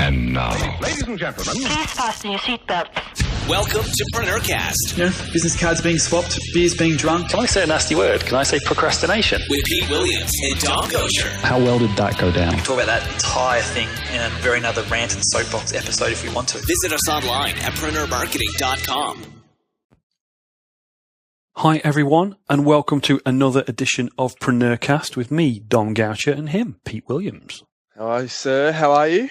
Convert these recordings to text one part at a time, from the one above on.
And now, ladies and gentlemen, please fasten your seatbelts. Welcome to Preneurcast. Yeah, business cards being swapped, beers being drunk. Can I say a nasty word? Can I say procrastination? With Pete Williams and Tom Gosher. how well did that go down? Talk about that entire thing in a very another rant and soapbox episode if we want to. Visit us online at preneurmarketing.com. Hi everyone, and welcome to another edition of Preneurcast with me, Dom Goucher, and him, Pete Williams. Hello, sir. How are you?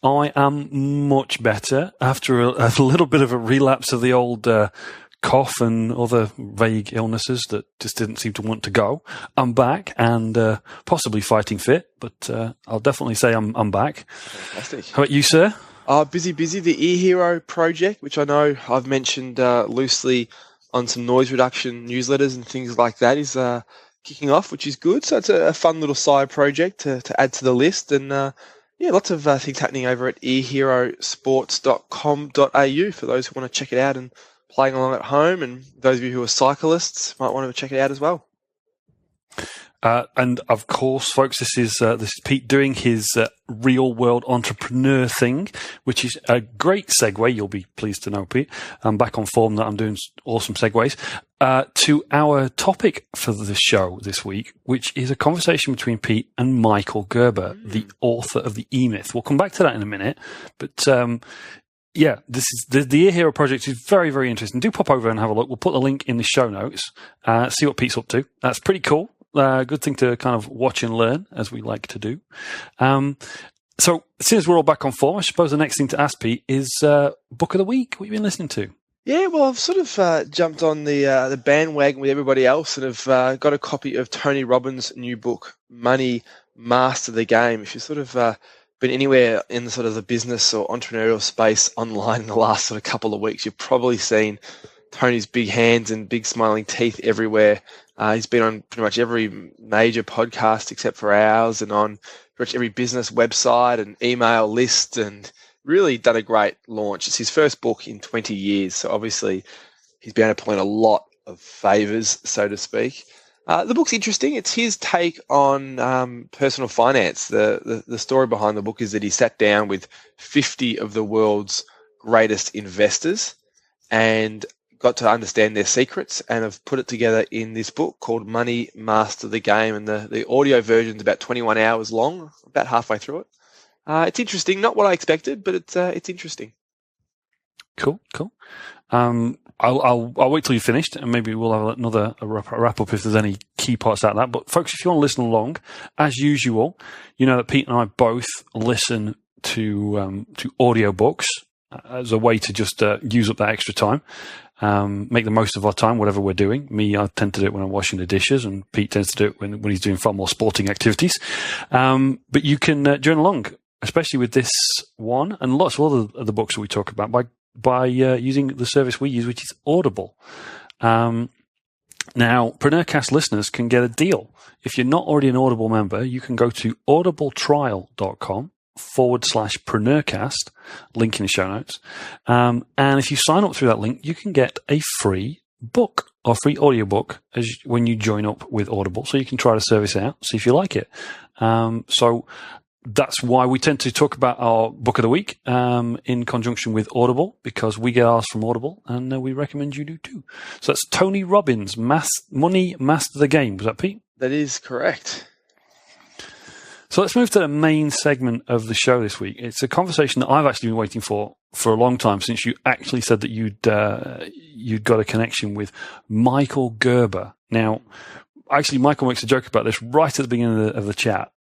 I am much better after a little bit of a relapse of the old cough and other vague illnesses that just didn't seem to want to go. I'm back and possibly fighting fit, but I'll definitely say I'm back. Fantastic. How about you, sir? Busy. The Ear Hero project, which I know I've mentioned loosely on some noise reduction newsletters and things like that, is kicking off, which is good. So it's a fun little side project to add to the list. And lots of things happening over at earherosports.com.au for those who want to check it out and playing along at home. And those of you who are cyclists might want to check it out as well. And of course, folks, this is Pete doing his real world entrepreneur thing, which is a great segue. You'll be pleased to know, Pete. I'm back on form that I'm doing awesome segues to our topic for the show this week, which is a conversation between Pete and Michael Gerber, the author of the E-Myth. We'll come back to that in a minute, but this is the Ear Hero project is very, very interesting. Do pop over and have a look. We'll put the link in the show notes. See what Pete's up to. That's pretty cool. Good thing to kind of watch and learn, as we like to do. So, since we're all back on form, I suppose the next thing to ask Pete is book of the week. What have you been listening to? Yeah, well, I've sort of jumped on the bandwagon with everybody else and have got a copy of Tony Robbins' new book, Money, Master the Game. If you've sort of been anywhere in the sort of the business or entrepreneurial space online in the last sort of couple of weeks, you've probably seen Tony's big hands and big smiling teeth everywhere. He's been on pretty much every major podcast except for ours and on pretty much every business website and email list and really done a great launch. It's his first book in 20 years, so obviously he's been able to point a lot of favours, so to speak. The book's interesting. It's his take on personal finance. The story behind the book is that he sat down with 50 of the world's greatest investors and got to understand their secrets and have put it together in this book called Money, Master the Game. And the audio version is about 21 hours long, about halfway through it. It's interesting, not what I expected, but it's interesting. Cool. I'll wait till you're finished, and maybe we'll have another wrap up if there's any key parts out of that. But folks, if you want to listen along, as usual, you know that Pete and I both listen to audiobooks as a way to just use up that extra time. Make the most of our time, whatever we're doing. Me, I tend to do it when I'm washing the dishes, and Pete tends to do it when he's doing far more sporting activities. But you can join along, especially with this one and lots of other books that we talk about by using the service we use, which is Audible. Now, Preneurcast listeners can get a deal. If you're not already an Audible member, you can go to audibletrial.com/Preneurcast, link in the show notes. And if you sign up through that link, you can get a free book or free audiobook when you join up with Audible. So you can try the service out, see if you like it. So that's why we tend to talk about our book of the week in conjunction with Audible, because we get ours from Audible, and we recommend you do too. So that's Tony Robbins, Money, Master the Game. Was that Pete? That is correct. So let's move to the main segment of the show this week. It's a conversation that I've actually been waiting for a long time, since you actually said that you'd got a connection with Michael Gerber. Now, actually, Michael makes a joke about this right at the beginning of the chat,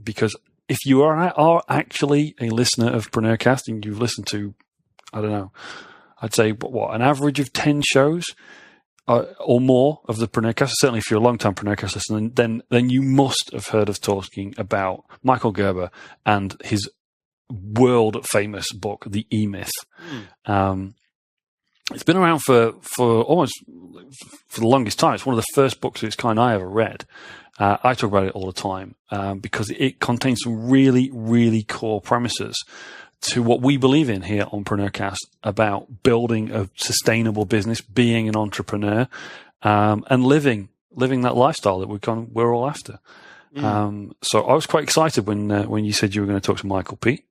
because if you are actually a listener of Preneurcast and you've listened to, I don't know, I'd say an average of 10 shows, or more of the Preneurcast, certainly if you're a long-time Preneurcast listener, then you must have heard us talking about Michael Gerber and his world-famous book, The E-Myth. It's been around for almost for the longest time. It's one of the first books of its kind I ever read. I talk about it all the time because it contains some really, really core premises to what we believe in here on Preneurcast about building a sustainable business, being an entrepreneur, and living that lifestyle that we're all after. So I was quite excited when you said you were going to talk to Michael, Pete.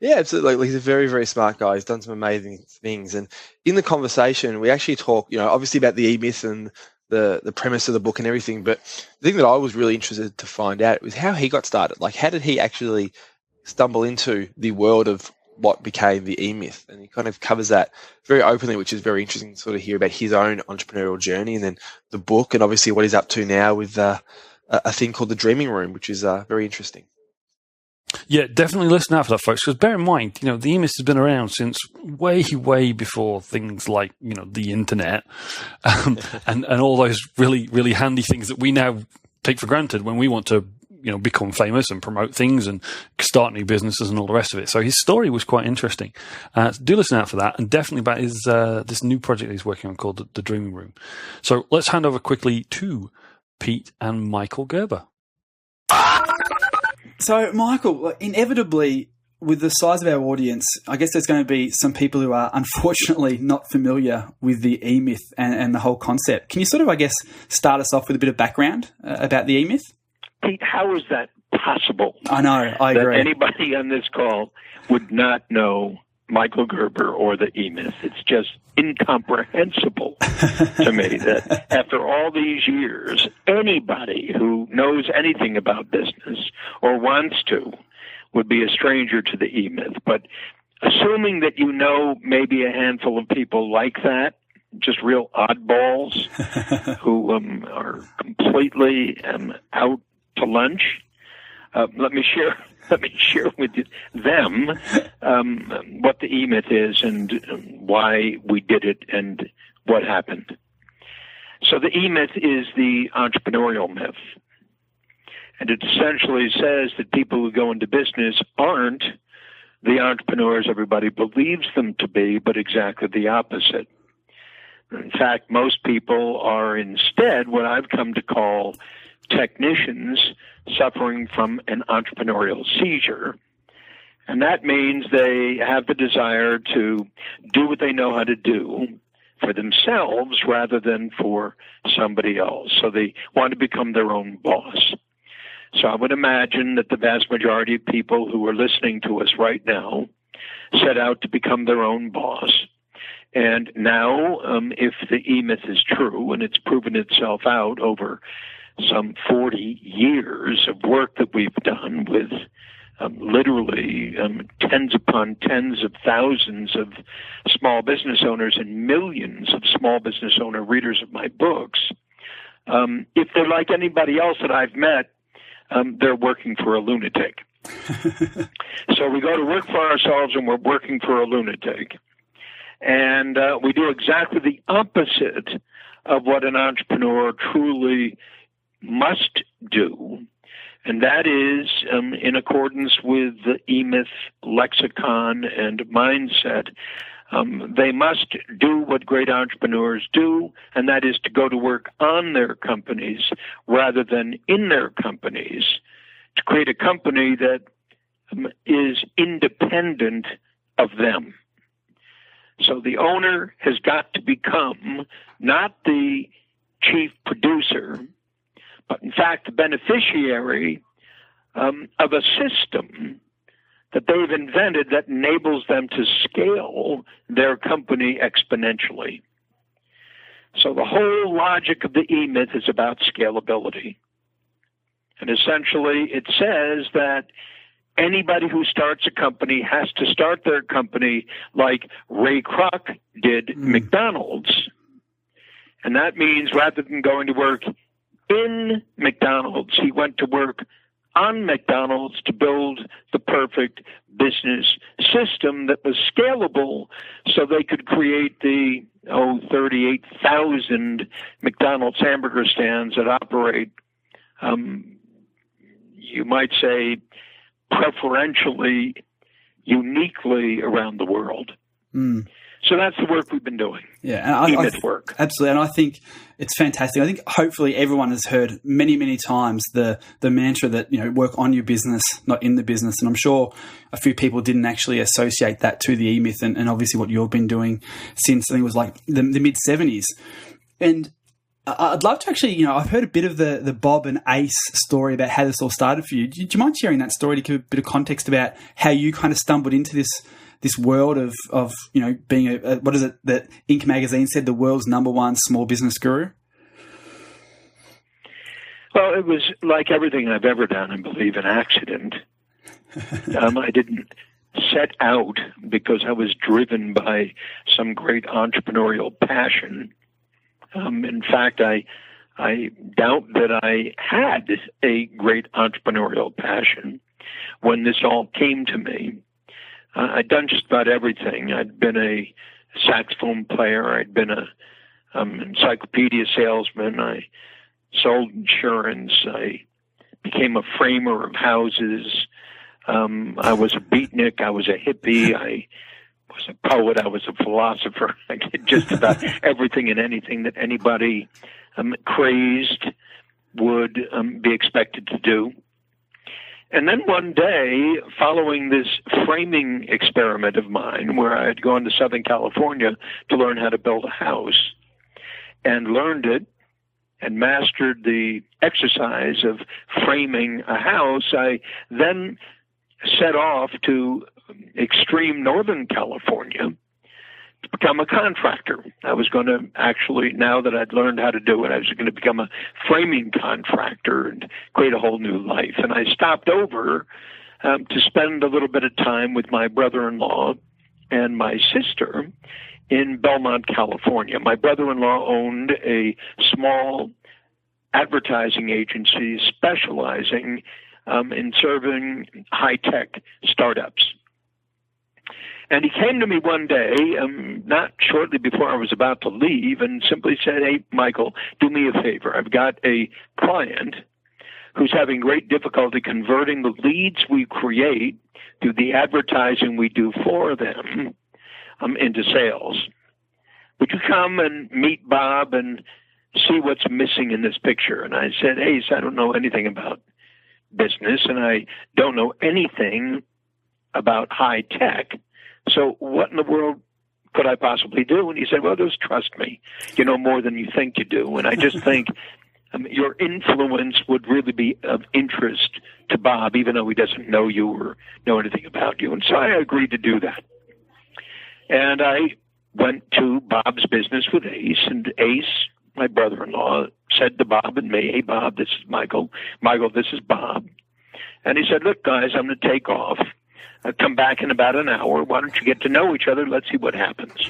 Yeah, absolutely. Like, he's a very, very smart guy. He's done some amazing things. And in the conversation, we actually talk, obviously about the E-Myth and the premise of the book and everything. But the thing that I was really interested to find out was how he got started. Like, how did he actually stumble into the world of what became the E-Myth? And he kind of covers that very openly, which is very interesting to sort of hear about his own entrepreneurial journey, and then the book, and obviously what he's up to now with a thing called the Dreaming Room, which is very interesting. Yeah, definitely listen out for that, folks, because bear in mind, the E-Myth has been around since way, way before things like, the internet and all those really, really handy things that we now take for granted when we want to, become famous and promote things and start new businesses and all the rest of it. So his story was quite interesting. Do listen out for that, and definitely about his this new project he's working on called the Dreaming Room. So let's hand over quickly to Pete and Michael Gerber. So, Michael, inevitably, with the size of our audience, I guess there's going to be some people who are unfortunately not familiar with the E-Myth and the whole concept. Can you sort of, I guess, start us off with a bit of background about the E-Myth? Pete, how is that possible? I know, I agree. That anybody on this call would not know Michael Gerber or the E-Myth. It's just incomprehensible to me that after all these years, anybody who knows anything about business or wants to would be a stranger to the E-Myth. But assuming that you know maybe a handful of people like that, just real oddballs who are completely out to lunch, let me share with them what the E-Myth is and why we did it and what happened. So the E-Myth is the entrepreneurial myth. And it essentially says that people who go into business aren't the entrepreneurs everybody believes them to be, but exactly the opposite. In fact, most people are instead what I've come to call technicians suffering from an entrepreneurial seizure. And that means they have the desire to do what they know how to do for themselves rather than for somebody else. So they want to become their own boss. So I would imagine that the vast majority of people who are listening to us right now set out to become their own boss. And now, if the E-Myth is true, and it's proven itself out over some 40 years of work that we've done with literally tens upon tens of thousands of small business owners and millions of small business owner readers of my books, if they're like anybody else that I've met, they're working for a lunatic. So we go to work for ourselves and we're working for a lunatic. And we do exactly the opposite of what an entrepreneur truly must do. And that is, in accordance with the E-Myth lexicon and mindset, they must do what great entrepreneurs do, and that is to go to work on their companies rather than in their companies, to create a company that is independent of them. So the owner has got to become not the chief producer, but in fact the beneficiary of a system that they've invented that enables them to scale their company exponentially. So the whole logic of the E-Myth is about scalability. And essentially it says that anybody who starts a company has to start their company like Ray Kroc did McDonald's. And that means rather than going to work in McDonald's, he went to work on McDonald's to build the perfect business system that was scalable so they could create the 38,000 McDonald's hamburger stands that operate, you might say, preferentially, uniquely around the world. So that's the work we've been doing. Yeah, E-Myth work. Absolutely, and I think it's fantastic. I think hopefully everyone has heard many, many times the mantra that, work on your business, not in the business. And I'm sure a few people didn't actually associate that to the E-Myth and obviously what you've been doing since, I think it was like the mid-70s. And I'd love to actually, I've heard a bit of the Bob and Ace story about how this all started for you. Do you mind sharing that story to give a bit of context about how you kind of stumbled into this world of being what is it that Inc. magazine said, the world's #1 small business guru? Well, it was like everything I've ever done, I believe, an accident. I didn't set out because I was driven by some great entrepreneurial passion. In fact, I doubt that I had a great entrepreneurial passion when this all came to me. I'd done just about everything. I'd been a saxophone player. I'd been an encyclopedia salesman. I sold insurance. I became a framer of houses. I was a beatnik. I was a hippie. I was a poet. I was a philosopher. I did just about everything and anything that anybody crazed would be expected to do. And then one day, following this framing experiment of mine, where I had gone to Southern California to learn how to build a house, and learned it and mastered the exercise of framing a house, I then set off to extreme Northern California to become a contractor. I was going to actually, now that I'd learned how to do it, I was going to become a framing contractor and create a whole new life. And I stopped over to spend a little bit of time with my brother-in-law and my sister in Belmont, California. My brother-in-law owned a small advertising agency specializing in serving high-tech startups. And he came to me one day, not shortly before I was about to leave, and simply said, "Hey, Michael, do me a favor. I've got a client who's having great difficulty converting the leads we create through the advertising we do for them into sales. Would you come and meet Bob and see what's missing in this picture?" And I said, "Ace, I don't know anything about business, and I don't know anything about high tech. So what in the world could I possibly do?" And he said, "Well, just trust me. You know more than you think you do. And I just think your influence would really be of interest to Bob, even though he doesn't know you or know anything about you." And so I agreed to do that. And I went to Bob's business with Ace, and Ace, my brother-in-law, said to Bob and me, "Hey, Bob, this is Michael. Michael, this is Bob." And he said, "Look, guys, I'm going to take off. I'll come back in about an hour. Why don't you get to know each other? Let's see what happens."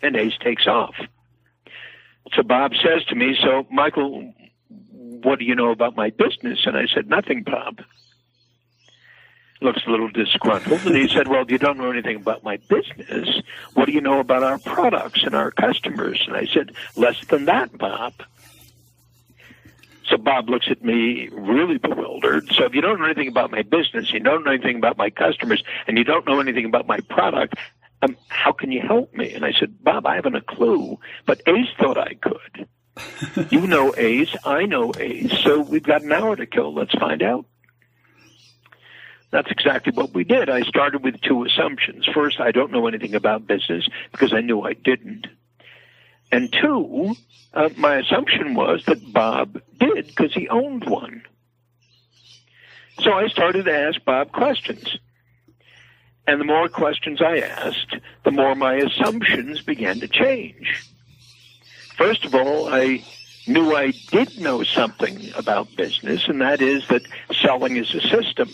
And Ace takes off. So Bob says to me, "So, Michael, what do you know about my business?" And I said, "Nothing, Bob." Looks a little disgruntled. And he said, "Well, you don't know anything about my business. What do you know about our products and our customers?" And I said, "Less than that, Bob." So Bob looks at me really bewildered. "So if you don't know anything about my business, you don't know anything about my customers, and you don't know anything about my product, how can you help me?" And I said, "Bob, I haven't a clue, but Ace thought I could." "You know Ace, I know Ace, so we've got an hour to kill. Let's find out." That's exactly what we did. I started with two assumptions. First, I don't know anything about business because I knew I didn't. And two, my assumption was that Bob did because he owned one. So I started to ask Bob questions. And the more questions I asked, the more my assumptions began to change. First of all, I knew I did know something about business, and that is that selling is a system.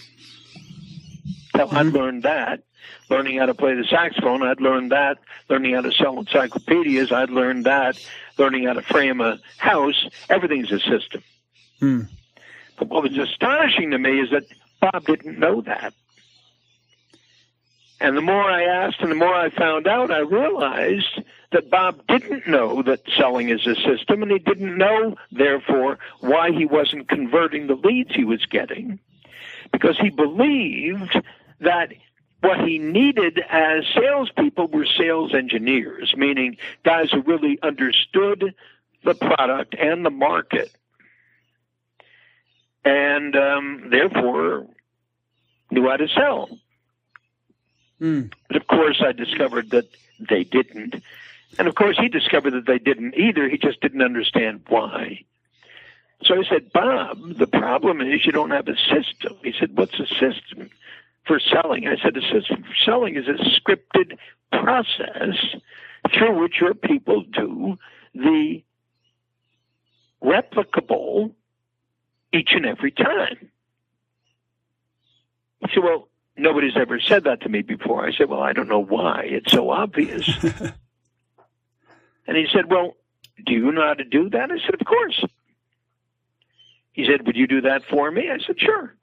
So I'd learned that. Learning how to play the saxophone, I'd learned that. Learning how to sell encyclopedias, I'd learned that. Learning how to frame a house, everything's a system. But what was astonishing to me is that Bob didn't know that. And the more I asked and the more I found out, I realized that Bob didn't know that selling is a system, and he didn't know, therefore, why he wasn't converting the leads he was getting, because he believed that what he needed as salespeople were sales engineers, meaning guys who really understood the product and the market, and therefore knew how to sell. But of course, I discovered that they didn't. And, of course, he discovered that they didn't either. He just didn't understand why. So I said, Bob, the problem is you don't have a system. He said, what's a system for selling? I said, a system for selling is a scripted process through which your people do the replicable each and every time. He said, well, nobody's ever said that to me before. I said, well, I don't know why. It's so obvious. And he said, well, do you know how to do that? I said, of course. He said, would you do that for me? I said, sure.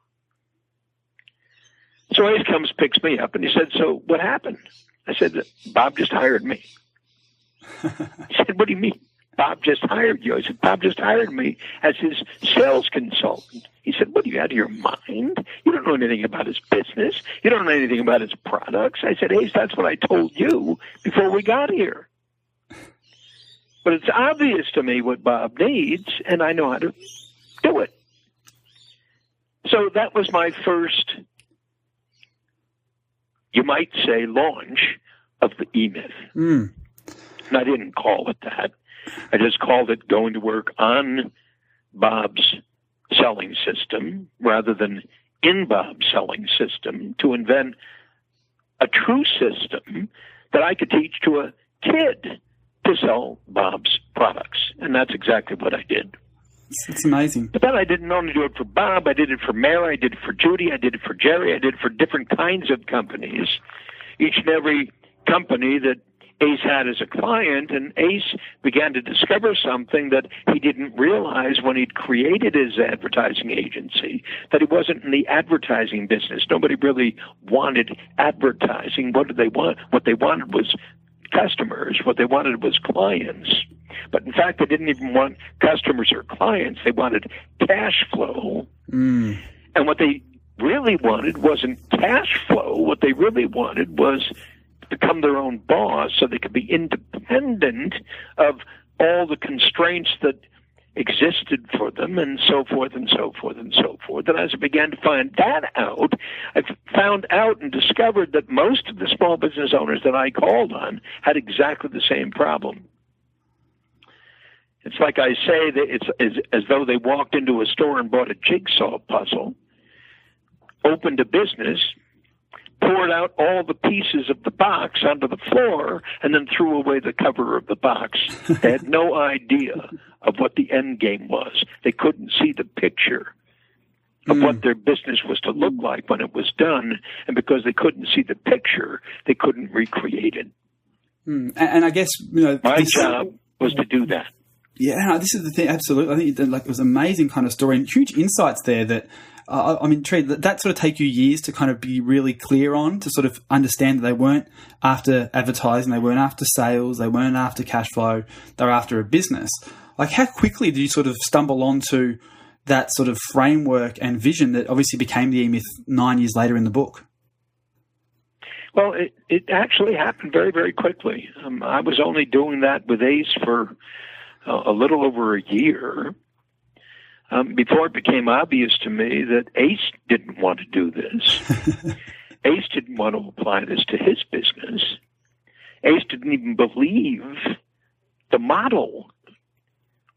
So Ace comes, picks me up, and he said, so what happened? I said, Bob just hired me. He said, what do you mean? Bob just hired you. I said, Bob just hired me as his sales consultant. He said, what, are you out of your mind? You don't know anything about his business. You don't know anything about his products. I said, Ace, that's what I told you before we got here. But it's obvious to me what Bob needs, and I know how to do it. So that was my first, you might say, launch of the E-Myth. And I didn't call it that. I just called it going to work on Bob's selling system rather than in Bob's selling system to invent a true system that I could teach to a kid to sell Bob's products. And that's exactly what I did. It's amazing. But then I didn't only do it for Bob. I did it for Mary. I did it for Judy. I did it for Jerry. I did it for different kinds of companies. Each and every company that Ace had as a client, and Ace began to discover something that he didn't realize when he'd created his advertising agency, that he wasn't in the advertising business. Nobody really wanted advertising. What did they want? What they wanted was customers. What they wanted was clients. But in fact, they didn't even want customers or clients. They wanted cash flow. And what they really wanted wasn't cash flow. What they really wanted was to become their own boss so they could be independent of all the constraints that existed for them, and so forth and so forth and so forth. And as I began to find that out, I found out and discovered that most of the small business owners that I called on had exactly the same problem. It's like I say, that it's as though they walked into a store and bought a jigsaw puzzle, opened a business, poured out all the pieces of the box onto the floor, and then threw away the cover of the box. They had no idea of what the end game was. They couldn't see the picture of what their business was to look like when it was done, and because they couldn't see the picture, they couldn't recreate it. And I guess, my job was to do that. Yeah, this is the thing. Absolutely, I think it was an amazing kind of story and huge insights there. That I'm intrigued. That sort of take you years to kind of be really clear on, to sort of understand that they weren't after advertising, they weren't after sales, they weren't after cash flow, they were after a business. Like, how quickly did you sort of stumble onto that sort of framework and vision that obviously became the E-Myth 9 years later in the book? Well, it actually happened very, very quickly. I was only doing that with Ace for a little over a year before it became obvious to me that Ace didn't want to do this. Ace didn't want to apply this to his business. Ace didn't even believe the model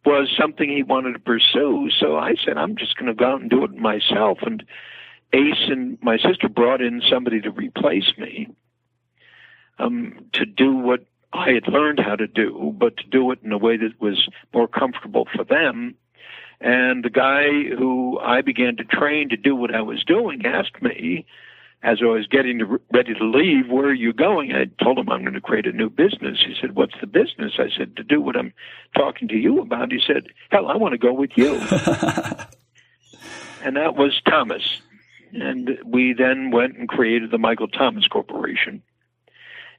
was something he wanted to pursue. So I said, I'm just going to go out and do it myself. And Ace and my sister brought in somebody to replace me, to do what I had learned how to do, but to do it in a way that was more comfortable for them. And the guy who I began to train to do what I was doing asked me, as I was getting ready to leave, where are you going? I told him I'm going to create a new business. He said, what's the business? I said, to do what I'm talking to you about. He said, hell, I want to go with you. And that was Thomas. And we then went and created the Michael Thomas Corporation.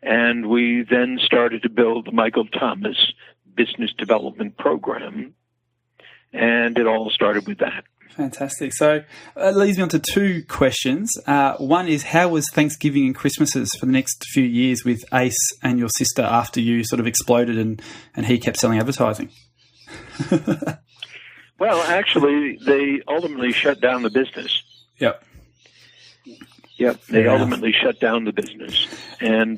And we then started to build the Michael Thomas Business Development Program. And it all started with that. Fantastic. So it leads me on to two questions. One is, how was Thanksgiving and Christmases for the next few years with Ace and your sister after you sort of exploded and he kept selling advertising? Well, actually, they ultimately shut down the business. Yep, they ultimately shut down the business. And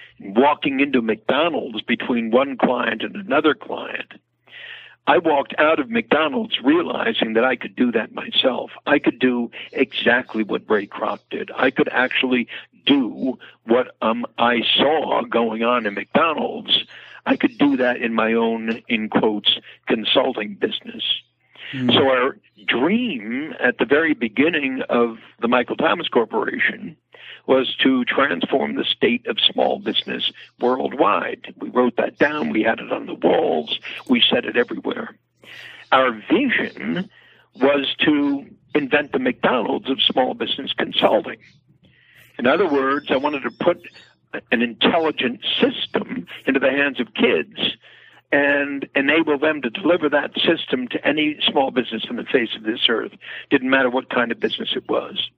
walking into McDonald's between one client and another client. I walked out of McDonald's realizing that I could do that myself. I could do exactly what Ray Kroc did. I could actually do what I saw going on in McDonald's. I could do that in my own, in quotes, consulting business. So our dream at the very beginning of the Michael Thomas Corporation was to transform the state of small business worldwide. We wrote that down. We had it on the walls. We said it everywhere. Our vision was to invent the McDonald's of small business consulting. In other words, I wanted to put an intelligent system into the hands of kids and enable them to deliver that system to any small business on the face of this earth. Didn't matter what kind of business it was.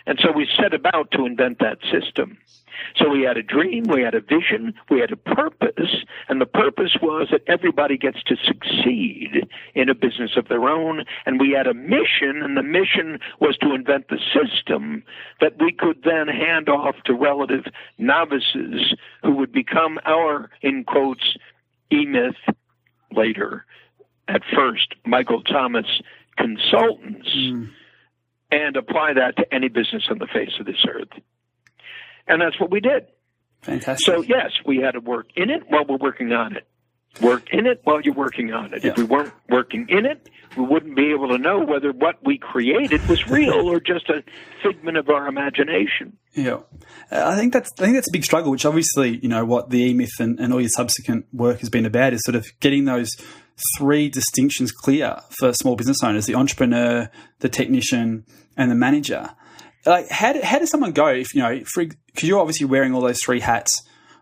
And so we set about to invent that system. So we had a dream, we had a vision, we had a purpose, and the purpose was that everybody gets to succeed in a business of their own. And we had a mission, and the mission was to invent the system that we could then hand off to relative novices who would become our, in quotes, E-Myth, later, at first, Michael Thomas consultants, and apply that to any business on the face of this earth. And that's what we did. Fantastic. So, yes, we had to work in it while we're working on it. Work in it while you're working on it. Yeah. If we weren't working in it, we wouldn't be able to know whether what we created was real or just a figment of our imagination. Yeah, I think that's a big struggle, which obviously, you know, what the E-Myth and all your subsequent work has been about is sort of getting those three distinctions clear for small business owners: the entrepreneur, the technician, and the manager. Like, how does someone go if, you know, because you're obviously wearing all those three hats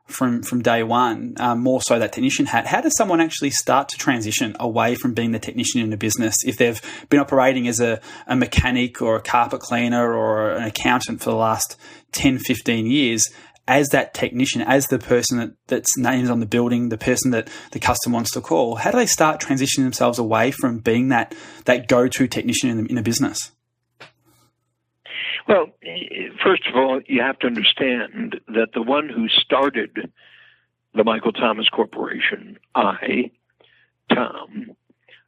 from day one, more so that technician hat. How does someone actually start to transition away from being the technician in a business if they've been operating as a mechanic or a carpet cleaner or an accountant for the last 10, 15 years as that technician, as the person that's named on the building, the person that the customer wants to call? How do they start transitioning themselves away from being that go-to technician in a business? Well, first of all, you have to understand that the one who started the Michael Thomas Corporation, Tom,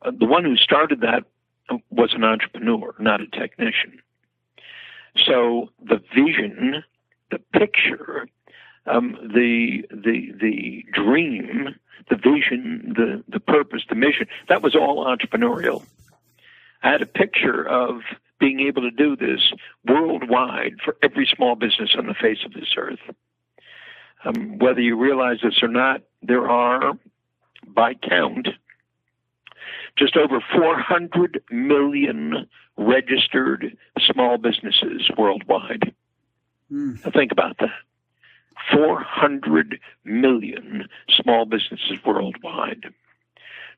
the one who started that was an entrepreneur, not a technician. So the vision, the picture, the dream, the vision, the purpose, the mission, that was all entrepreneurial. I had a picture of being able to do this worldwide for every small business on the face of this earth. Whether you realize this or not, there are, by count, just over 400 million registered small businesses worldwide. Now think about that. 400 million small businesses worldwide.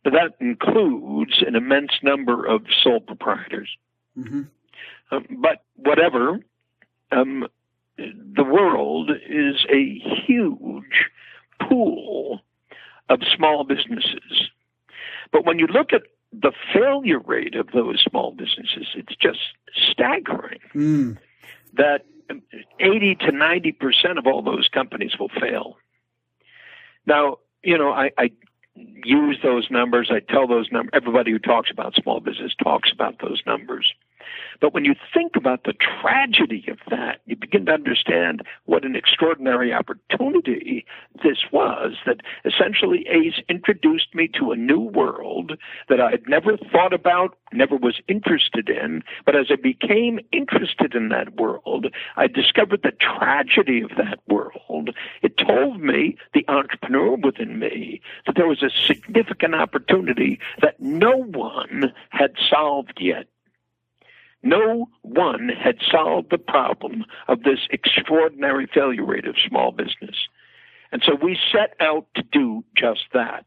Now that includes an immense number of sole proprietors. But whatever, the world is a huge pool of small businesses. But when you look at the failure rate of those small businesses, it's just staggering that 80 to 90% of all those companies will fail. Now, you know, I use those numbers. I tell those numbers. Everybody who talks about small business talks about those numbers. But when you think about the tragedy of that, you begin to understand what an extraordinary opportunity this was, that essentially Ace introduced me to a new world that I had never thought about, never was interested in. But as I became interested in that world, I discovered the tragedy of that world. It told me, the entrepreneur within me, that there was a significant opportunity that no one had solved yet. No one had solved the problem of this extraordinary failure rate of small business. And so we set out to do just that.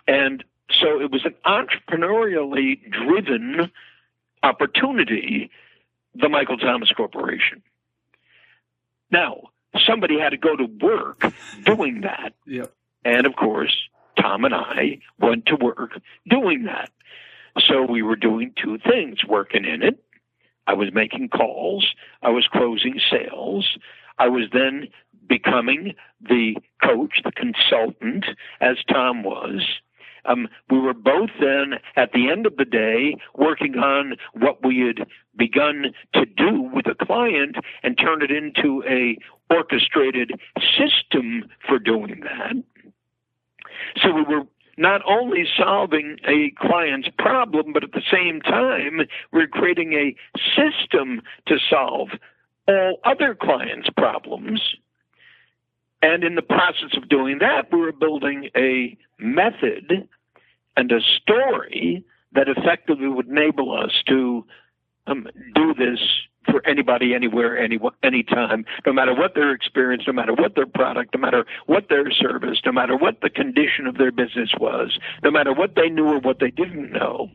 And so it was an entrepreneurially driven opportunity, the Michael Thomas Corporation. Now, somebody had to go to work doing that. Yep. And of course, Tom and I went to work doing that. So we were doing two things, working in it. I was making calls. I was closing sales. I was then becoming the coach, the consultant, as Tom was. We were both then, at the end of the day, working on what we had begun to do with a client and turn it into a orchestrated system for doing that. So we were not only solving a client's problem, but at the same time, we're creating a system to solve all other clients' problems. And in the process of doing that, we were building a method and a story that effectively would enable us to do this for anybody, anywhere, anytime, no matter what their experience, no matter what their product, no matter what their service, no matter what the condition of their business was, no matter what they knew or what they didn't know,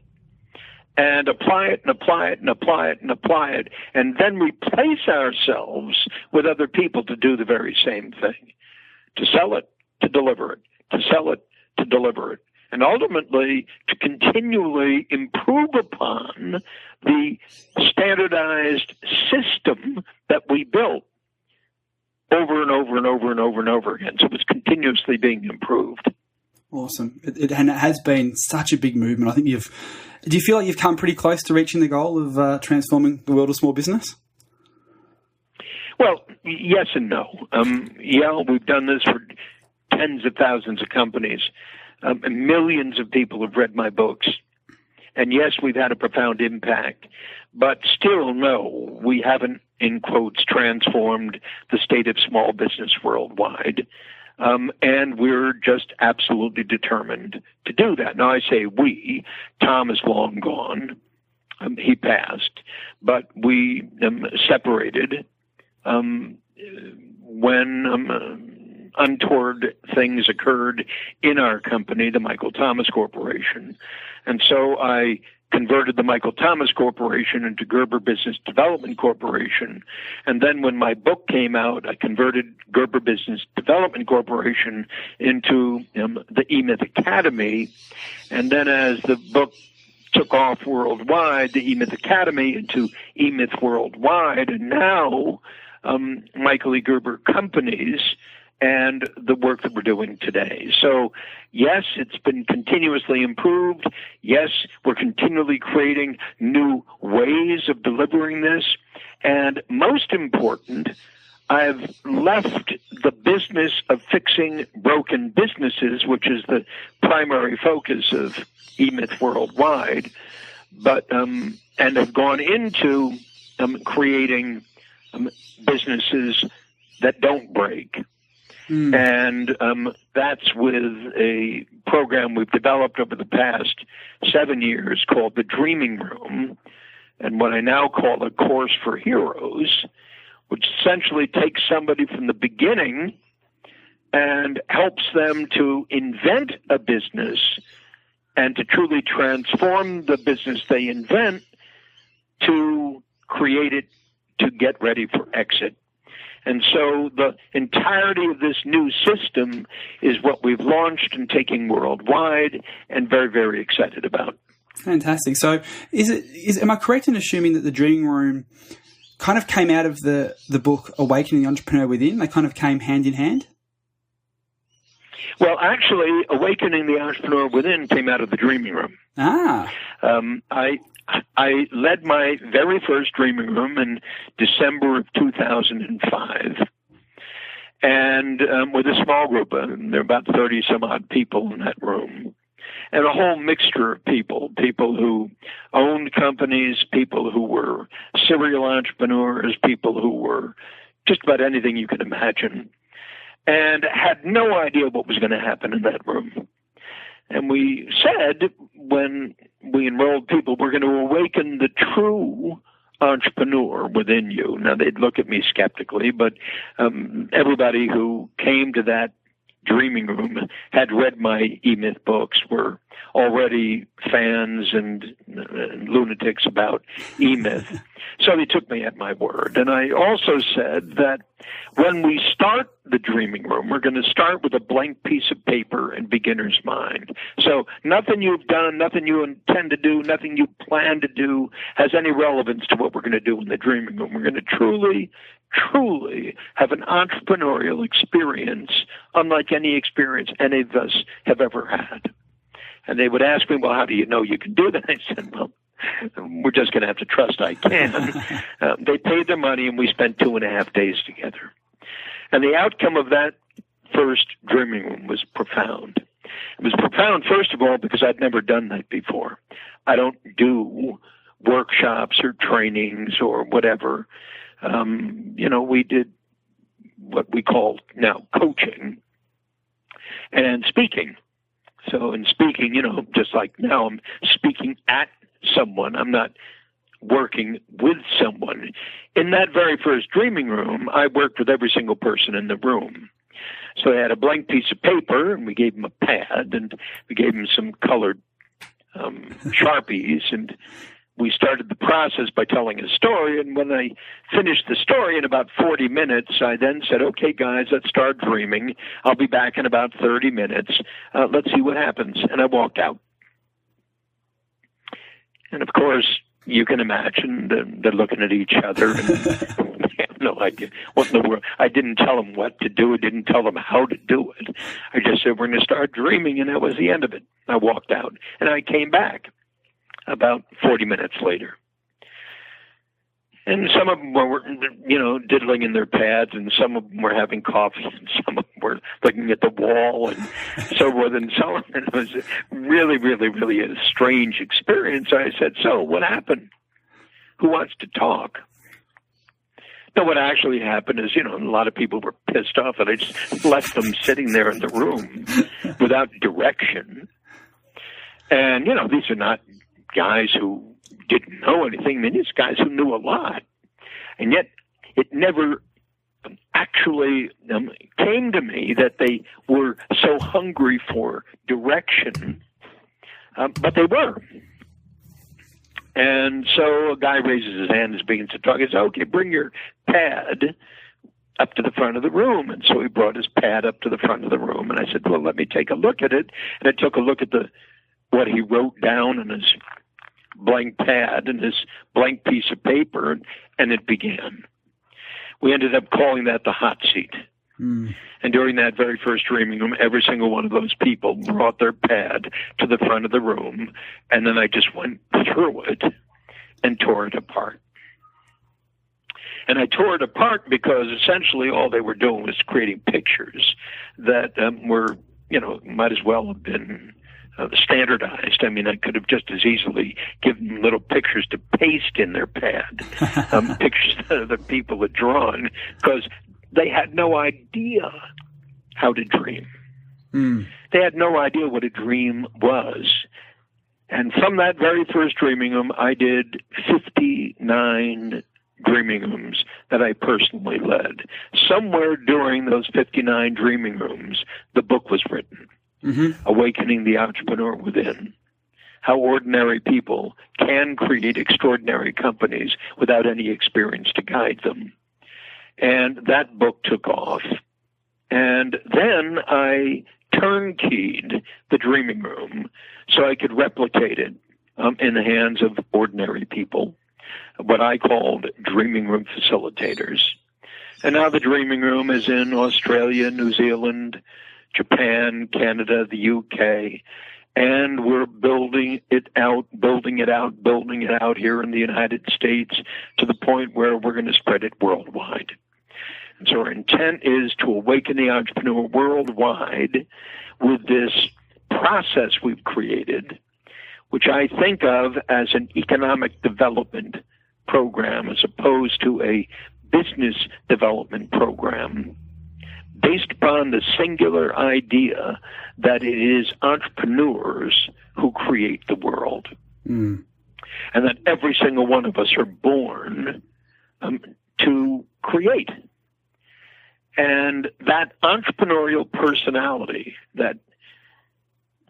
and apply it and apply it and apply it and apply it, and then replace ourselves with other people to do the very same thing, to sell it, to deliver it, to sell it, to deliver it, and ultimately to continually improve upon the standardized system that we built over and over and over and over and over again. So it's continuously being improved. Awesome. And it has been such a big movement. I think do you feel like you've come pretty close to reaching the goal of transforming the world of small business? Well, yes and no. We've done this for tens of thousands of companies. Millions of people have read my books. And yes, we've had a profound impact. But still, no, we haven't, in quotes, transformed the state of small business worldwide. And we're just absolutely determined to do that. Now, I say we. Tom is long gone. He passed. But we separated when untoward things occurred in our company, the Michael Thomas Corporation. And so I converted the Michael Thomas Corporation into Gerber Business Development Corporation. And then when my book came out, I converted Gerber Business Development Corporation into the eMyth Academy. And then as the book took off worldwide, the eMyth Academy into eMyth Worldwide, and now Michael E. Gerber Companies, and the work that we're doing today. So, yes, it's been continuously improved. Yes, we're continually creating new ways of delivering this. And most important, I've left the business of fixing broken businesses, which is the primary focus of eMyth Worldwide, but and have gone into creating businesses that don't break. And that's with a program we've developed over the past 7 years called the Dreaming Room, and what I now call a Course for Heroes, which essentially takes somebody from the beginning and helps them to invent a business and to truly transform the business they invent to create it to get ready for exit. And so the entirety of this new system is what we've launched and taking worldwide, and very, very excited about. Fantastic. So am I correct in assuming that the Dreaming Room kind of came out of the book Awakening the Entrepreneur Within? They kind of came hand in hand? Well, actually, Awakening the Entrepreneur Within came out of the Dreaming Room. I led my very first Dreaming Room in December of 2005, and with a small group. There were about 30-some-odd people in that room, and a whole mixture of people who owned companies, people who were serial entrepreneurs, people who were just about anything you could imagine, and had no idea what was going to happen in that room. And we said, when we enrolled people, we're going to awaken the true entrepreneur within you. Now, they'd look at me skeptically, but everybody who came to that Dreaming Room had read my eMyth books, were already fans and lunatics about eMyth. So they took me at my word. And I also said that when we start the Dreaming Room, we're going to start with a blank piece of paper and beginner's mind. So nothing you've done, nothing you intend to do, nothing you plan to do has any relevance to what we're going to do in the Dreaming Room. We're going to truly truly have an entrepreneurial experience unlike any experience any of us have ever had. And they would ask me, well, how do you know you can do that? I said, well, we're just going to have to trust I can. They paid their money, and we spent 2.5 days together. And the outcome of that first dreaming room was profound. It was profound, first of all, because I'd never done that before. I don't do workshops or trainings or whatever. We did what we call now coaching and speaking. So in speaking, just like now I'm speaking at someone, I'm not working with someone. In that very first dreaming room, I worked with every single person in the room. So I had a blank piece of paper, and we gave them a pad, and we gave them some colored Sharpies, and we started the process by telling a story. And when I finished the story in about 40 minutes, I then said, okay, guys, let's start dreaming. I'll be back in about 30 minutes. Let's see what happens. And I walked out. And, of course, you can imagine they're looking at each other and they have no idea what in the world. I didn't tell them what to do. I didn't tell them how to do it. I just said, we're going to start dreaming, and that was the end of it. I walked out, and I came back about 40 minutes later. And some of them were, diddling in their pads, and some of them were having coffee, and some of them were looking at the wall, and so forth and so on. And it was really, really, really a strange experience. I said, so what happened? Who wants to talk? No, what actually happened is, a lot of people were pissed off that I just left them sitting there in the room without direction. And, these are not guys who didn't know anything. I mean, these guys who knew a lot. And yet it never actually came to me that they were so hungry for direction, but they were. And so a guy raises his hand and begins to talk. He says, okay, bring your pad up to the front of the room. And so he brought his pad up to the front of the room. And I said, well, let me take a look at it. And I took a look at what he wrote down in his blank pad and his blank piece of paper, and it began. We ended up calling that the hot seat. And during that very first dreaming room, every single one of those people brought their pad to the front of the room, and then I just went through it and tore it apart. And I tore it apart because essentially all they were doing was creating pictures that were, might as well have been standardized. I mean, I could have just as easily given them little pictures to paste in their pad, pictures that other people had drawn, because they had no idea how to dream. They had no idea what a dream was. And from that very first dreaming room, I did 59 dreaming rooms that I personally led. Somewhere during those 59 dreaming rooms, the book was written. Awakening the Entrepreneur Within. How ordinary people can create extraordinary companies without any experience to guide them. And that book took off. And then I turnkeyed the dreaming room so I could replicate it in the hands of ordinary people, what I called dreaming room facilitators. And now the dreaming room is in Australia, New Zealand, Japan, Canada, the UK, and we're building it out here in the United States to the point where we're going to spread it worldwide. And so our intent is to awaken the entrepreneur worldwide with this process we've created, which I think of as an economic development program as opposed to a business development program, based upon the singular idea that it is entrepreneurs who create the world. And that every single one of us are born to create. And that entrepreneurial personality, that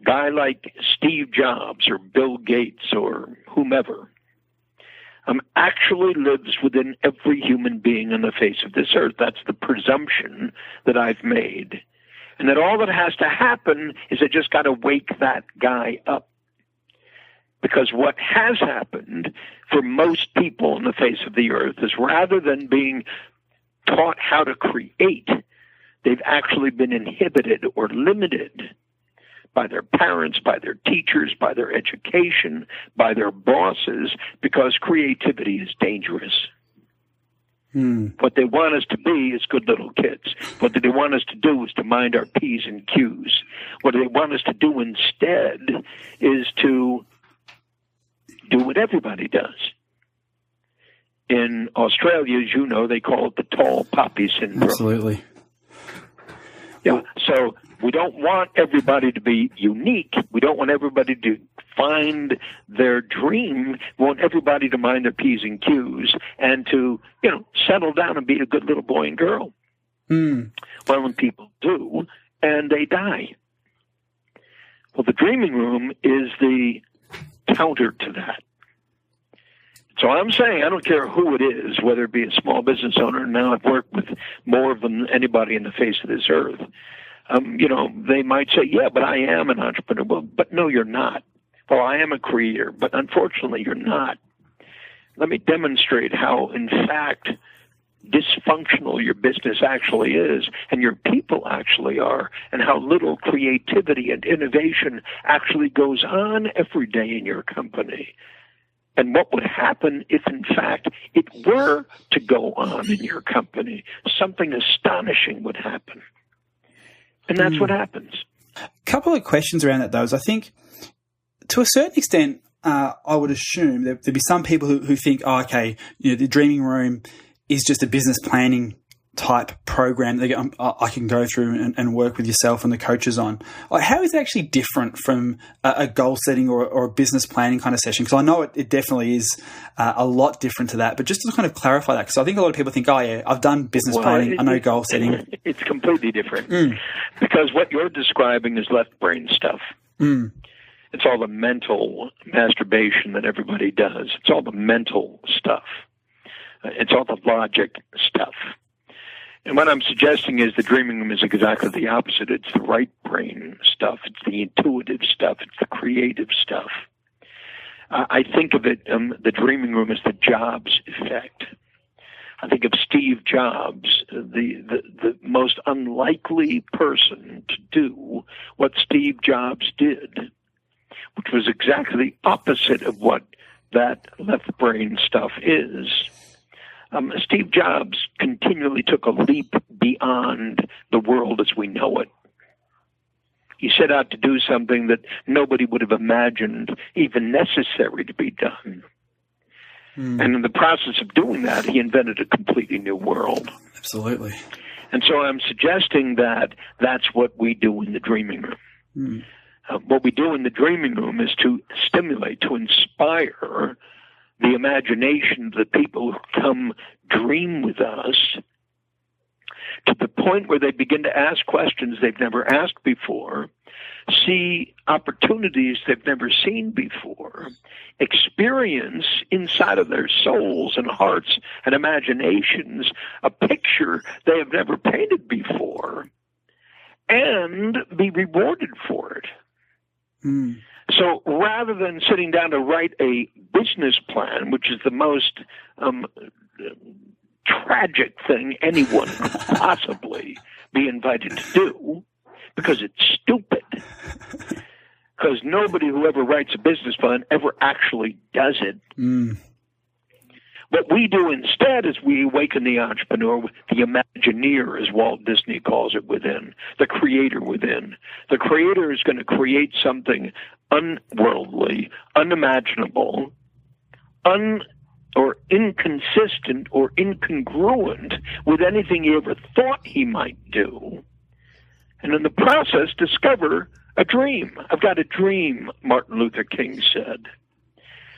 guy like Steve Jobs or Bill Gates or whomever, actually lives within every human being on the face of this earth. That's the presumption that I've made. And that all that has to happen is I just got to wake that guy up. Because what has happened for most people on the face of the earth is rather than being taught how to create, they've actually been inhibited or limited by their parents, by their teachers, by their education, by their bosses, because creativity is dangerous. What they want us to be is good little kids. What they want us to do is to mind our P's and Q's. What they want us to do instead is to do what everybody does. In Australia, as you know, they call it the tall poppy syndrome. Absolutely. Yeah. So we don't want everybody to be unique. We don't want everybody to find their dream. We want everybody to mind their P's and Q's and to, settle down and be a good little boy and girl. Well, when people do, and they die. Well, the dreaming room is the counter to that. So I'm saying, I don't care who it is, whether it be a small business owner, now I've worked with more of them than anybody in the face of this earth. They might say, yeah, but I am an entrepreneur. Well, but no, you're not. Well, I am a creator, but unfortunately you're not. Let me demonstrate how, in fact, dysfunctional your business actually is and your people actually are, and how little creativity and innovation actually goes on every day in your company. And what would happen if, in fact, it were to go on in your company? Something astonishing would happen. And that's what happens. A couple of questions around that, though, is I think, to a certain extent, I would assume there'd be some people who think, the dreaming room is just a business planning type program that I can go through and work with yourself and the coaches on. How is it actually different from a goal setting or a business planning kind of session? Because I know it definitely is a lot different to that, but just to kind of clarify that, because I think a lot of people think, I've done business planning, I know goal setting. It's completely different because what you're describing is left brain stuff. It's all the mental masturbation that everybody does. It's all the mental stuff. It's all the logic stuff. And what I'm suggesting is the dreaming room is exactly the opposite. It's the right brain stuff. It's the intuitive stuff. It's the creative stuff. I think of it, the dreaming room, as the Jobs effect. I think of Steve Jobs, the most unlikely person to do what Steve Jobs did, which was exactly the opposite of what that left brain stuff is. Steve Jobs continually took a leap beyond the world as we know it. He set out to do something that nobody would have imagined even necessary to be done. And in the process of doing that, he invented a completely new world. Absolutely. And so I'm suggesting that that's what we do in the dreaming room. What we do in the dreaming room is to stimulate, to inspire the imagination of the people who come dream with us to the point where they begin to ask questions they've never asked before, see opportunities they've never seen before, experience inside of their souls and hearts and imaginations a picture they have never painted before, and be rewarded for it. So rather than sitting down to write a business plan, which is the most tragic thing anyone could possibly be invited to do, because it's stupid, because nobody who ever writes a business plan ever actually does it. What we do instead is we awaken the entrepreneur, the Imagineer, as Walt Disney calls it, within, the creator within. The creator is going to create something unworldly, unimaginable, or inconsistent or incongruent with anything he ever thought he might do. And in the process, discover a dream. I've got a dream, Martin Luther King said.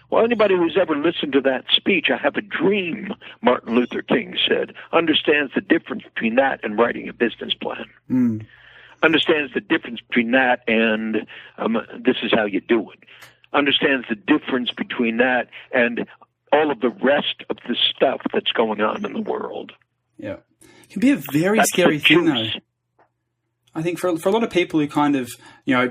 Well, anybody who's ever listened to that speech, I have a dream, Martin Luther King said, understands the difference between that and writing a business plan. Understands the difference between that and this is how you do it. Understands the difference between that and all of the rest of the stuff that's going on in the world. Yeah. It can be a very scary thing, though. I think for a lot of people who kind of,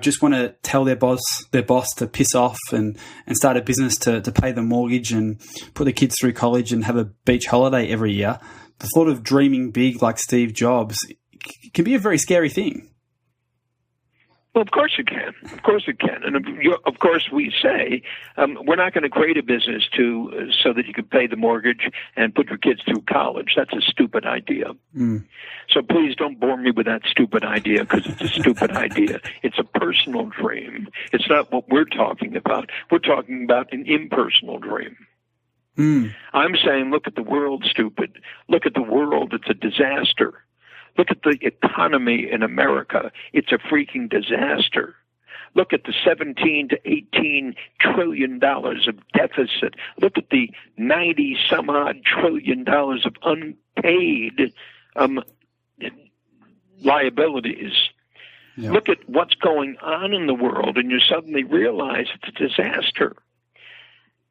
just want to tell their boss to piss off and start a business to pay the mortgage and put the kids through college and have a beach holiday every year, the thought of dreaming big like Steve Jobs can be a very scary thing. Well, of course it can. Of course it can. And of course we say we're not going to create a business so that you can pay the mortgage and put your kids through college. That's a stupid idea. So please don't bore me with that stupid idea, because it's a stupid idea. It's a personal dream. It's not what we're talking about. We're talking about an impersonal dream. I'm saying, look at the world, stupid. Look at the world. It's a disaster. Look at the economy in America. It's a freaking disaster. Look at the 17 to 18 trillion dollars of deficit. Look at the 90 some odd trillion dollars of unpaid liabilities. Yeah. Look at what's going on in the world, and you suddenly realize it's a disaster.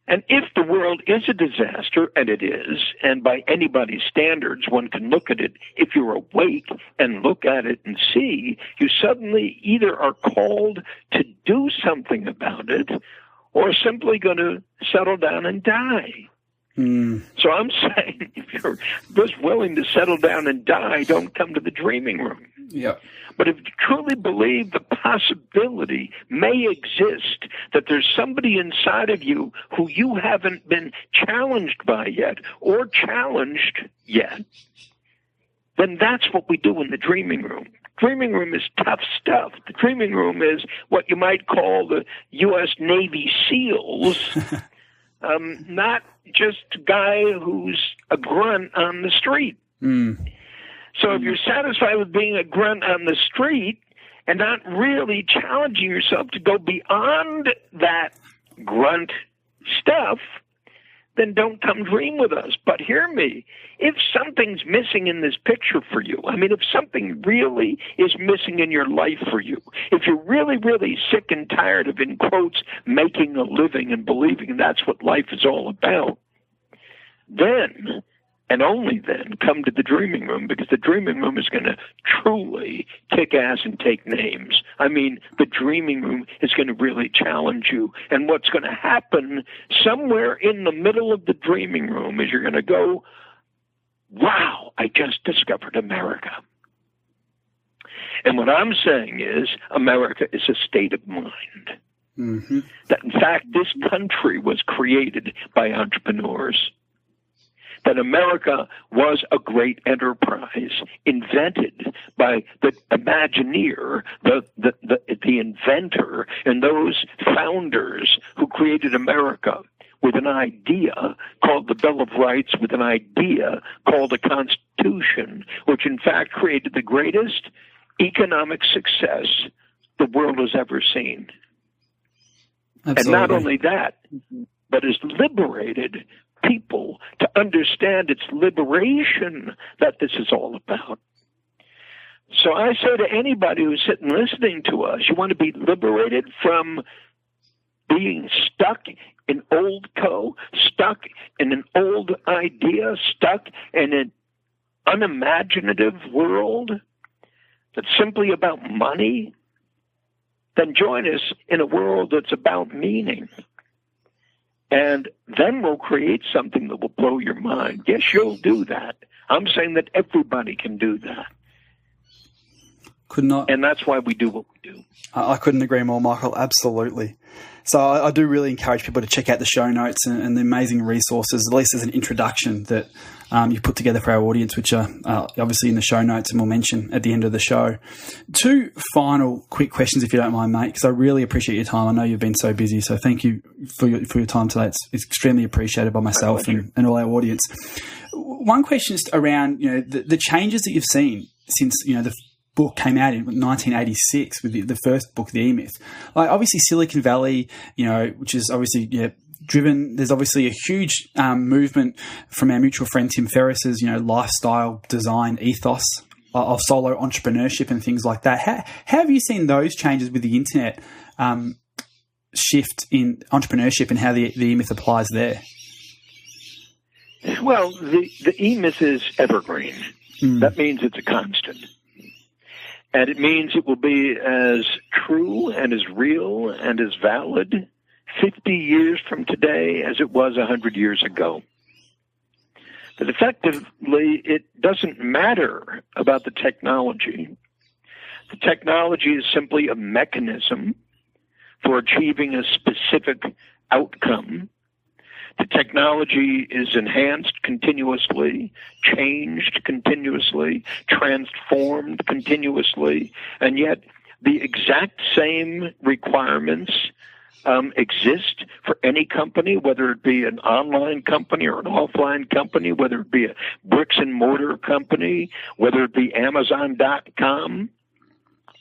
And if the world is a disaster, and it is, and by anybody's standards, one can look at it, if you're awake and look at it and see, you suddenly either are called to do something about it or simply going to settle down and die. So I'm saying, if you're just willing to settle down and die, don't come to the dreaming room. Yeah. But if you truly believe the possibility may exist that there's somebody inside of you who you haven't been challenged by yet or challenged yet, then that's what we do in the dreaming room. Dreaming room is tough stuff. The dreaming room is what you might call the U.S. Navy SEALs, not just a guy who's a grunt on the street. So if you're satisfied with being a grunt on the street and not really challenging yourself to go beyond that grunt stuff, then don't come dream with us. But hear me, if something's missing in this picture for you, if something really is missing in your life for you, if you're really, really sick and tired of, in quotes, making a living and believing that's what life is all about, then, and only then, come to the dreaming room, because the dreaming room is going to truly kick ass and take names. The dreaming room is going to really challenge you. And what's going to happen somewhere in the middle of the dreaming room is you're going to go, wow, I just discovered America. And what I'm saying is America is a state of mind. That, in fact, this country was created by entrepreneurs. That America was a great enterprise invented by the Imagineer, the inventor, and those founders who created America with an idea called the Bill of Rights, with an idea called the Constitution, which in fact created the greatest economic success the world has ever seen. Absolutely. And not only that, but has liberated people to understand its liberation that this is all about. So I say to anybody who's sitting listening to us, you want to be liberated from being stuck in old stuck in an old idea, stuck in an unimaginative world that's simply about money, then join us in a world that's about meaning. And then we'll create something that will blow your mind. Yes, you'll do that. I'm saying that everybody can do that. Could not. And that's why we do what we do. I couldn't agree more, Michael. Absolutely. So I do really encourage people to check out the show notes and the amazing resources, at least as an introduction that you put together for our audience, which are obviously in the show notes and we'll mention at the end of the show. 2 final quick questions, if you don't mind, mate, because I really appreciate your time. I know you've been so busy, so thank you for your time today. It's extremely appreciated by myself and all our audience. One question is around the changes that you've seen since the book came out in 1986 with the first book, The E-Myth. Like obviously Silicon Valley, which is obviously driven. There's obviously a huge movement from our mutual friend Tim Ferriss's lifestyle design ethos of solo entrepreneurship and things like that. How have you seen those changes with the internet shift in entrepreneurship and how the E-Myth applies there? Well, the E-Myth is evergreen. That means it's a constant. And it means it will be as true and as real and as valid 50 years from today as it was 100 years ago. But effectively, it doesn't matter about the technology. The technology is simply a mechanism for achieving a specific outcome. The technology is enhanced continuously, changed continuously, transformed continuously, and yet the exact same requirements exist for any company, whether it be an online company or an offline company, whether it be a bricks and mortar company, whether it be Amazon.com.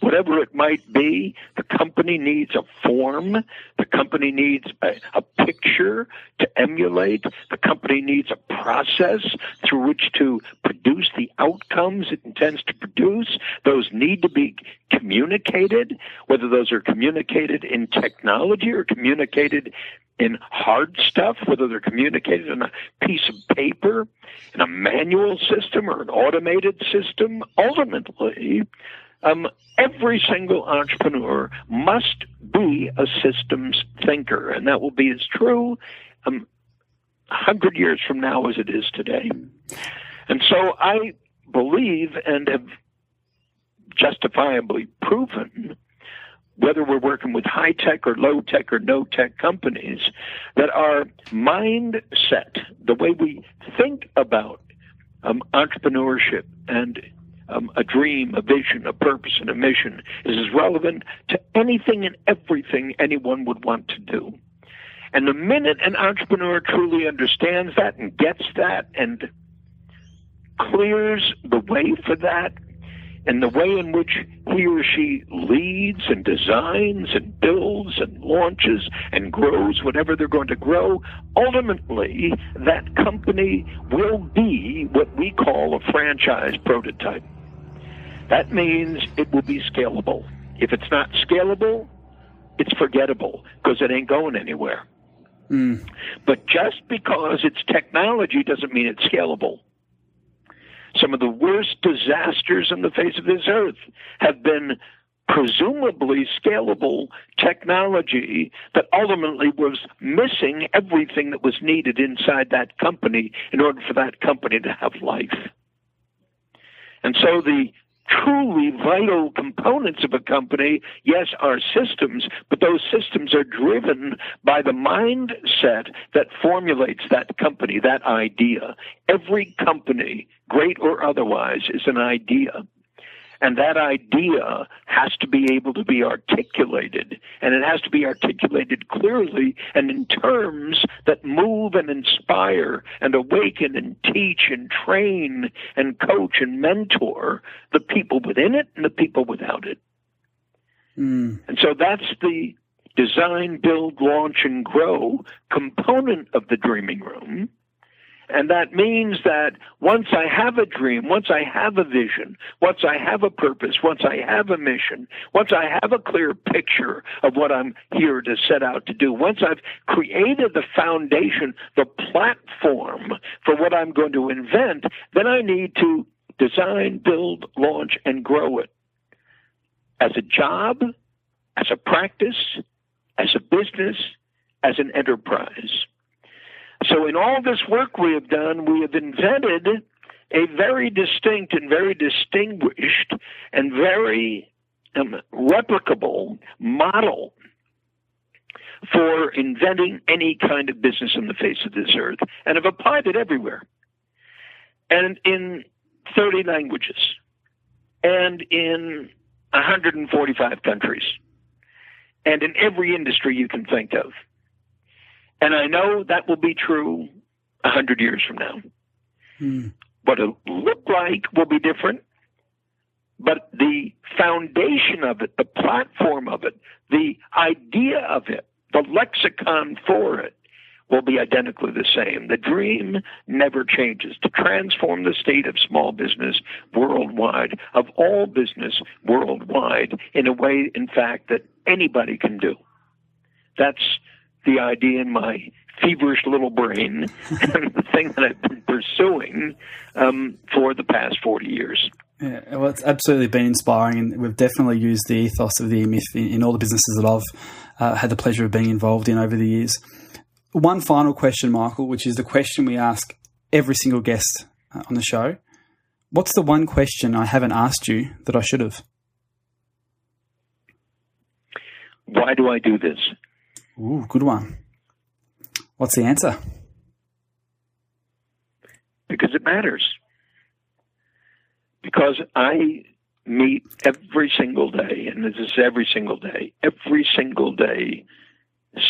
Whatever it might be, the company needs a form. The company needs a picture to emulate. The company needs a process through which to produce the outcomes it intends to produce. Those need to be communicated, whether those are communicated in technology or communicated in hard stuff, whether they're communicated in a piece of paper, in a manual system or an automated system. Ultimately, every single entrepreneur must be a systems thinker, and that will be as true 100 years from now as it is today. And so I believe and have justifiably proven, whether we're working with high-tech or low-tech or no-tech companies, that our mindset, the way we think about entrepreneurship and a dream, a vision, a purpose, and a mission is as relevant to anything and everything anyone would want to do. And the minute an entrepreneur truly understands that and gets that and clears the way for that, and the way in which he or she leads and designs and builds and launches and grows whatever they're going to grow, ultimately that company will be what we call a franchise prototype. That means it will be scalable. If it's not scalable, it's forgettable because it ain't going anywhere. But just because it's technology doesn't mean it's scalable. Some of the worst disasters on the face of this earth have been presumably scalable technology that ultimately was missing everything that was needed inside that company in order for that company to have life. And so the truly vital components of a company, yes, are systems, but those systems are driven by the mindset that formulates that company, that idea. Every company, great or otherwise, is an idea. And that idea has to be able to be articulated, and it has to be articulated clearly and in terms that move and inspire and awaken and teach and train and coach and mentor the people within it and the people without it. And so that's the design, build, launch, and grow component of the dreaming room. And that means that once I have a dream, once I have a vision, once I have a purpose, once I have a mission, once I have a clear picture of what I'm here to set out to do, once I've created the foundation, the platform for what I'm going to invent, then I need to design, build, launch, and grow it as a job, as a practice, as a business, as an enterprise. So in all this work we have done, we have invented a very distinct and very distinguished and very replicable model for inventing any kind of business on the face of this earth, and have applied it everywhere. And in 30 languages, and in 145 countries, and in every industry you can think of. And I know that will be true 100 years from now. What it'll look like will be different, but the foundation of it, the platform of it, the idea of it, the lexicon for it will be identically the same. The dream never changes: to transform the state of small business worldwide, of all business worldwide, in a way, in fact, that anybody can do. That's the idea in my feverish little brain and the thing that I've been pursuing for the past 40 years. Yeah, well, it's absolutely been inspiring, and we've definitely used the ethos of the E-Myth in all the businesses that I've had the pleasure of being involved in over the years. One final question, Michael, which is the question we ask every single guest on the show. What's the one question I haven't asked you that I should have? Why do I do this? Ooh, good one. What's the answer? Because it matters. Because I meet every single day, and this is every single day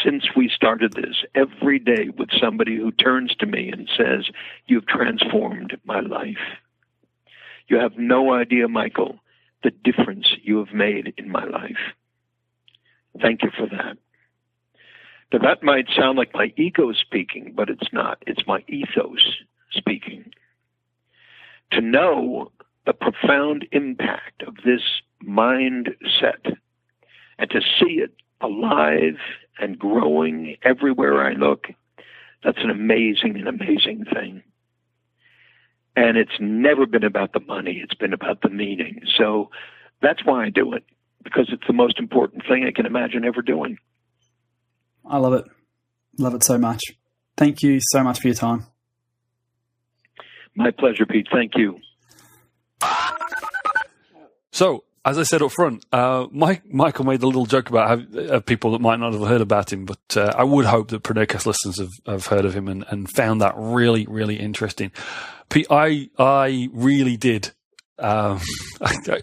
since we started this, every day with somebody who turns to me and says, "You've transformed my life. You have no idea, Michael, the difference you have made in my life. Thank you for that." Now, that might sound like my ego speaking, but it's not. It's my ethos speaking. To know the profound impact of this mindset and to see it alive and growing everywhere I look, that's an amazing thing. And it's never been about the money. It's been about the meaning. So that's why I do it, because it's the most important thing I can imagine ever doing. I love it. Love it so much. Thank you so much for your time. My pleasure, Pete. Thank you. So, as I said up front, Michael made a little joke about how, people that might not have heard about him, but I would hope that Preneurcast listeners have heard of him and found that really, really interesting. Pete, I really did. I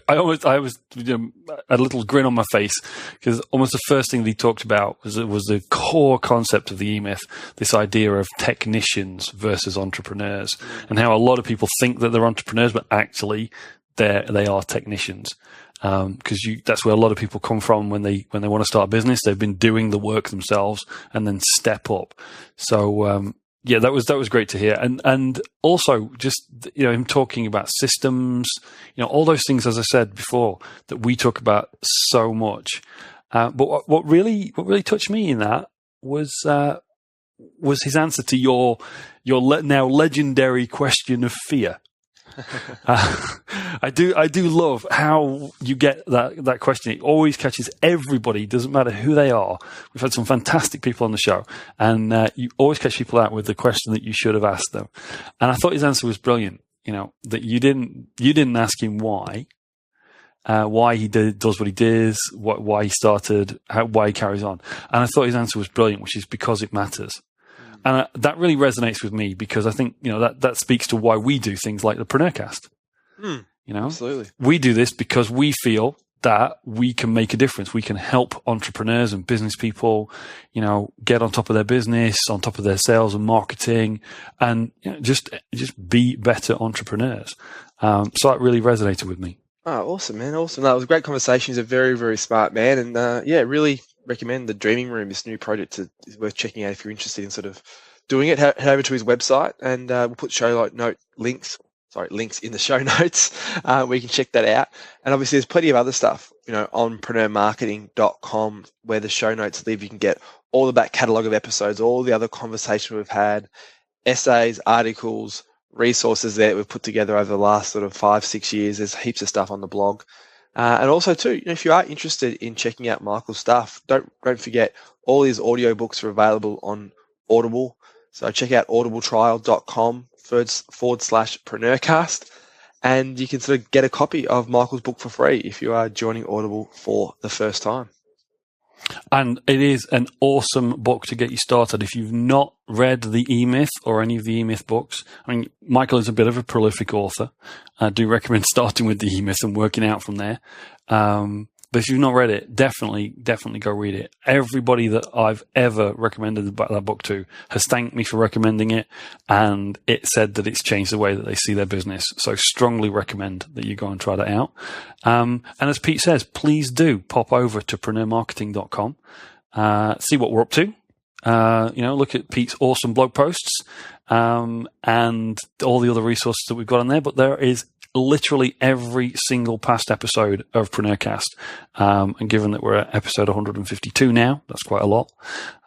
was a little grin on my face, because almost the first thing that he talked about was the core concept of the E-Myth, this idea of technicians versus entrepreneurs, and how a lot of people think that they're entrepreneurs, but actually they are technicians. Because that's where a lot of people come from when they want to start a business. They've been doing the work themselves and then step up. So yeah, that was great to hear, and also just him talking about systems, all those things, as I said before, that we talk about so much. But what really touched me in that was his answer to your now legendary question of fear. I do love how you get that question. It always catches everybody, doesn't matter who they are. We've had some fantastic people on the show, and you always catch people out with the question that you should have asked them. And I thought his answer was brilliant. That you didn't ask him why he does what he does, why he started, why he carries on. And I thought his answer was brilliant, which is because it matters. And that really resonates with me, because I think, that speaks to why we do things like the Preneurcast. Absolutely. We do this because we feel that we can make a difference. We can help entrepreneurs and business people, get on top of their business, on top of their sales and marketing, and just be better entrepreneurs. So that really resonated with me. Oh, awesome, man. Awesome. That was a great conversation. He's a very, very smart man. And really recommend the Dreaming Room, this new project. Is worth checking out if you're interested in sort of doing it. Head over to his website, and we'll put links in the show notes where you can check that out. And obviously there's plenty of other stuff, on preneurmarketing.com, where the show notes live. You can get all the back catalogue of episodes, all the other conversations we've had, essays, articles, resources there that we've put together over the last sort of 5-6 years. There's heaps of stuff on the blog. And also too, if you are interested in checking out Michael's stuff, don't forget all his audiobooks are available on Audible. So check out audibletrial.com/Preneurcast, and you can sort of get a copy of Michael's book for free if you are joining Audible for the first time. And it is an awesome book to get you started. If you've not read the E-Myth or any of the E-Myth books, Michael is a bit of a prolific author. I do recommend starting with the E-Myth and working out from there. But if you've not read it, definitely go read it. Everybody that I've ever recommended that book to has thanked me for recommending it, and it said that it's changed the way that they see their business. So strongly recommend that you go and try that out. And as Pete says, please do pop over to preneurmarketing.com, see what we're up to. Look at Pete's awesome blog posts, and all the other resources that we've got on there. But there is literally every single past episode of Preneurcast. And given that we're at episode 152 now, that's quite a lot.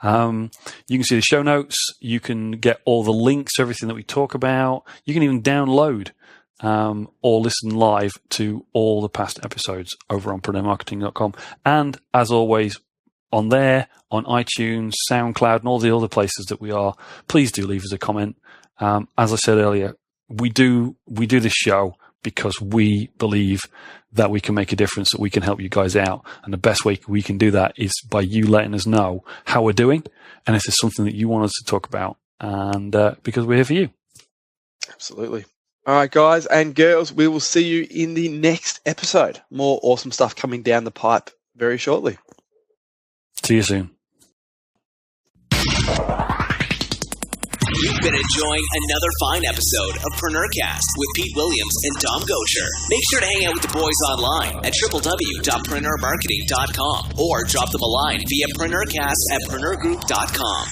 You can see the show notes. You can get all the links to everything that we talk about. You can even download or listen live to all the past episodes over on preneurmarketing.com. And as always, on there, on iTunes, SoundCloud, and all the other places that we are, please do leave us a comment. As I said earlier, we do this show because we believe that we can make a difference, that we can help you guys out. And the best way we can do that is by you letting us know how we're doing and if there's something that you want us to talk about. And because we're here for you. Absolutely. All right, guys and girls, we will see you in the next episode. More awesome stuff coming down the pipe very shortly. See you soon. You've been enjoying another fine episode of Preneurcast with Pete Williams and Dom Gosher. Make sure to hang out with the boys online at www.preneurmarketing.com or drop them a line via Preneurcast@preneurgroup.com.